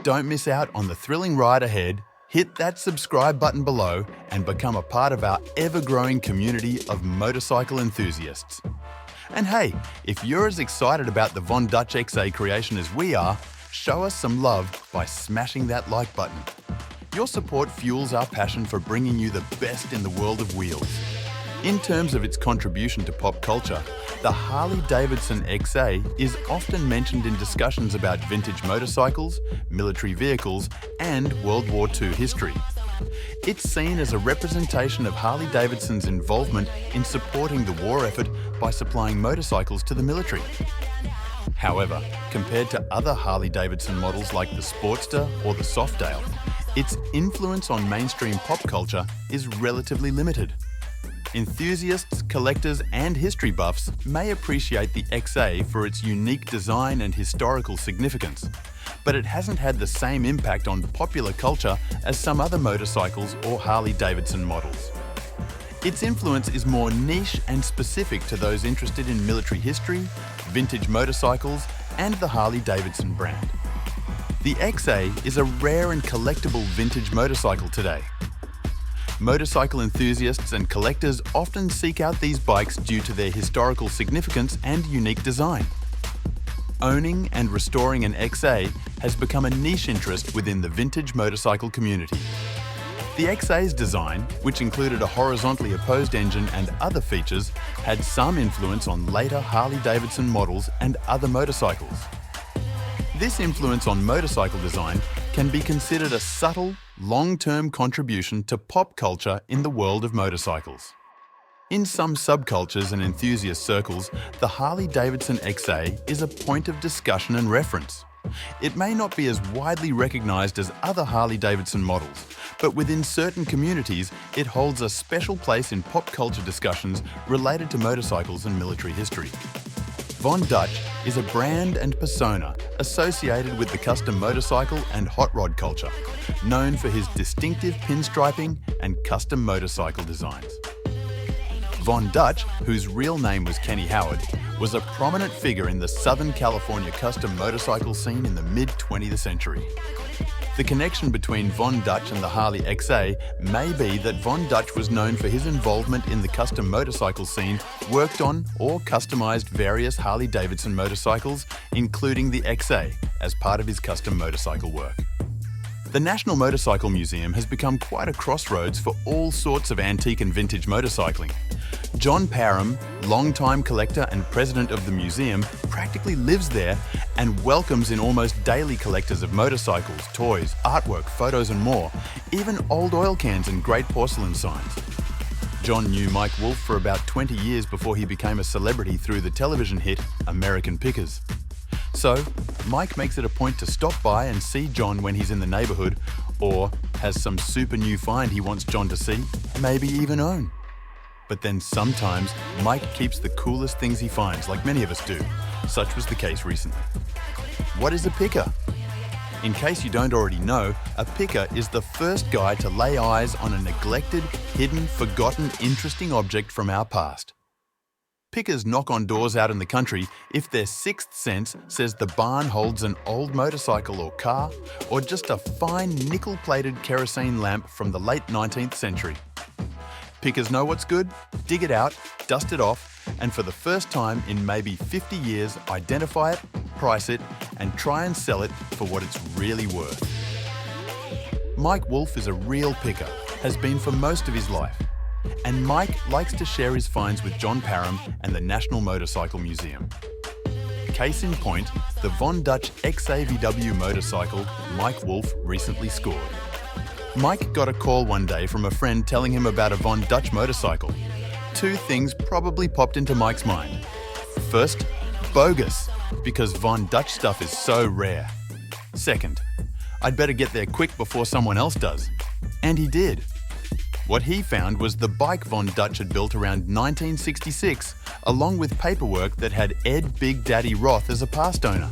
Don't miss out on the thrilling ride ahead. Hit that subscribe button below and become a part of our ever-growing community of motorcycle enthusiasts. And hey, if you're as excited about the Von Dutch XA creation as we are, show us some love by smashing that like button. Your support fuels our passion for bringing you the best in the world of wheels. In terms of its contribution to pop culture, the Harley-Davidson XA is often mentioned in discussions about vintage motorcycles, military vehicles, and World War II history. It's seen as a representation of Harley-Davidson's involvement in supporting the war effort by supplying motorcycles to the military. However, compared to other Harley-Davidson models like the Sportster or the Softail, its influence on mainstream pop culture is relatively limited. Enthusiasts, collectors, and history buffs may appreciate the XA for its unique design and historical significance, but it hasn't had the same impact on popular culture as some other motorcycles or Harley-Davidson models. Its influence is more niche and specific to those interested in military history, vintage motorcycles, and the Harley-Davidson brand. The XA is a rare and collectible vintage motorcycle today. Motorcycle enthusiasts and collectors often seek out these bikes due to their historical significance and unique design. Owning and restoring an XA has become a niche interest within the vintage motorcycle community. The XA's design, which included a horizontally opposed engine and other features, had some influence on later Harley-Davidson models and other motorcycles. This influence on motorcycle design can be considered a subtle, long-term contribution to pop culture in the world of motorcycles. In some subcultures and enthusiast circles, the Harley-Davidson XA is a point of discussion and reference. It may not be as widely recognized as other Harley-Davidson models, but within certain communities, it holds a special place in pop culture discussions related to motorcycles and military history. Von Dutch is a brand and persona associated with the custom motorcycle and hot rod culture, known for his distinctive pinstriping and custom motorcycle designs. Von Dutch, whose real name was Kenny Howard, was a prominent figure in the Southern California custom motorcycle scene in the mid-20th century. The connection between Von Dutch and the Harley XA may be that Von Dutch was known for his involvement in the custom motorcycle scene, worked on or customized various Harley-Davidson motorcycles, including the XA, as part of his custom motorcycle work. The National Motorcycle Museum has become quite a crossroads for all sorts of antique and vintage motorcycling. John Parham, longtime collector and president of the museum, practically lives there and welcomes in almost daily collectors of motorcycles, toys, artwork, photos and more, even old oil cans and great porcelain signs. John knew Mike Wolfe for about 20 years before he became a celebrity through the television hit American Pickers. So, Mike makes it a point to stop by and see John when he's in the neighborhood, or has some super new find he wants John to see, maybe even own. But then sometimes Mike keeps the coolest things he finds, like many of us do. Such was the case recently. What is a picker? In case you don't already know, a picker is the first guy to lay eyes on a neglected, hidden, forgotten, interesting object from our past. Pickers knock on doors out in the country if their sixth sense says the barn holds an old motorcycle or car, or just a fine nickel-plated kerosene lamp from the late 19th century. Pickers know what's good, dig it out, dust it off, and for the first time in maybe 50 years, identify it, price it, and try and sell it for what it's really worth. Mike Wolfe is a real picker, has been for most of his life. And Mike likes to share his finds with John Parham and the National Motorcycle Museum. Case in point, the Von Dutch XAVW motorcycle Mike Wolfe recently scored. Mike got a call one day from a friend telling him about a Von Dutch motorcycle. Two things probably popped into Mike's mind. First, bogus, because Von Dutch stuff is so rare. Second, I'd better get there quick before someone else does. And he did. What he found was the bike Von Dutch had built around 1966, along with paperwork that had Ed Big Daddy Roth as a past owner.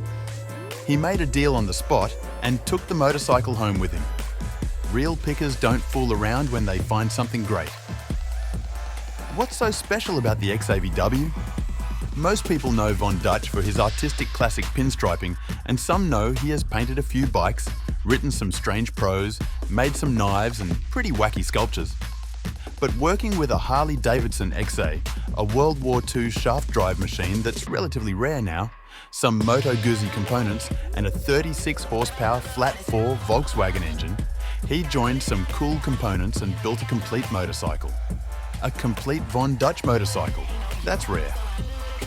He made a deal on the spot and took the motorcycle home with him. Real pickers don't fool around when they find something great. What's so special about the XAVW? Most people know Von Dutch for his artistic classic pinstriping, and some know he has painted a few bikes, written some strange prose, made some knives and pretty wacky sculptures. But working with a Harley-Davidson XA, a World War II shaft drive machine that's relatively rare now, some Moto Guzzi components and a 36 horsepower flat 4 Volkswagen engine, he joined some cool components and built a complete motorcycle. A complete Von Dutch motorcycle. That's rare.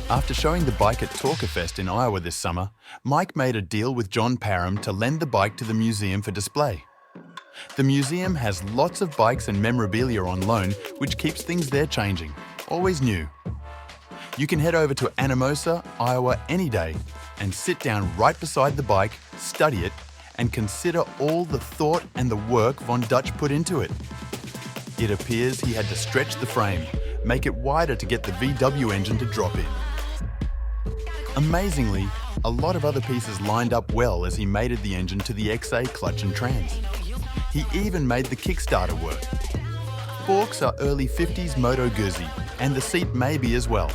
After showing the bike at Talkerfest in Iowa this summer, Mike made a deal with John Parham to lend the bike to the museum for display. The museum has lots of bikes and memorabilia on loan, which keeps things there changing, always new. You can head over to Anamosa, Iowa any day and sit down right beside the bike, study it, and consider all the thought and the work Von Dutch put into it. It appears he had to stretch the frame, make it wider to get the VW engine to drop in. Amazingly, a lot of other pieces lined up well as he mated the engine to the XA clutch and trans. He even made the Kickstarter work. Forks are early 50s Moto Guzzi, and the seat may be as well.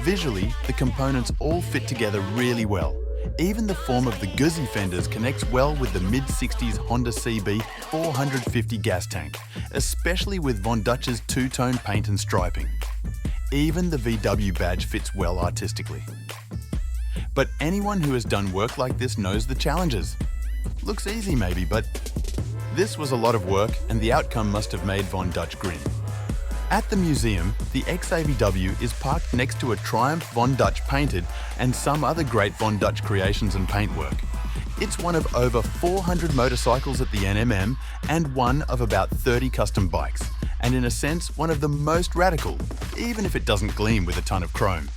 Visually, the components all fit together really well. Even the form of the Guzzi fenders connects well with the mid-60s Honda CB 450 gas tank, especially with Von Dutch's two-tone paint and striping. Even the VW badge fits well artistically. But anyone who has done work like this knows the challenges. Looks easy maybe, but this was a lot of work and the outcome must have made Von Dutch grin. At the museum, the XAVW is parked next to a Triumph Von Dutch painted and some other great Von Dutch creations and paintwork. It's one of over 400 motorcycles at the NMM and one of about 30 custom bikes, and in a sense, one of the most radical, even if it doesn't gleam with a ton of chrome.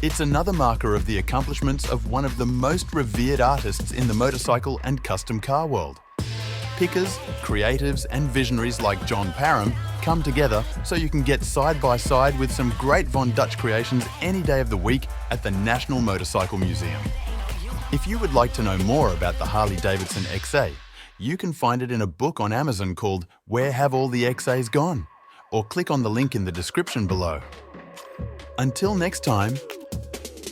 It's another marker of the accomplishments of one of the most revered artists in the motorcycle and custom car world. Pickers, creatives and visionaries like John Parham come together so you can get side by side with some great Von Dutch creations any day of the week at the National Motorcycle Museum. If you would like to know more about the Harley-Davidson XA, you can find it in a book on Amazon called Where Have All the XAs Gone? Or click on the link in the description below. Until next time,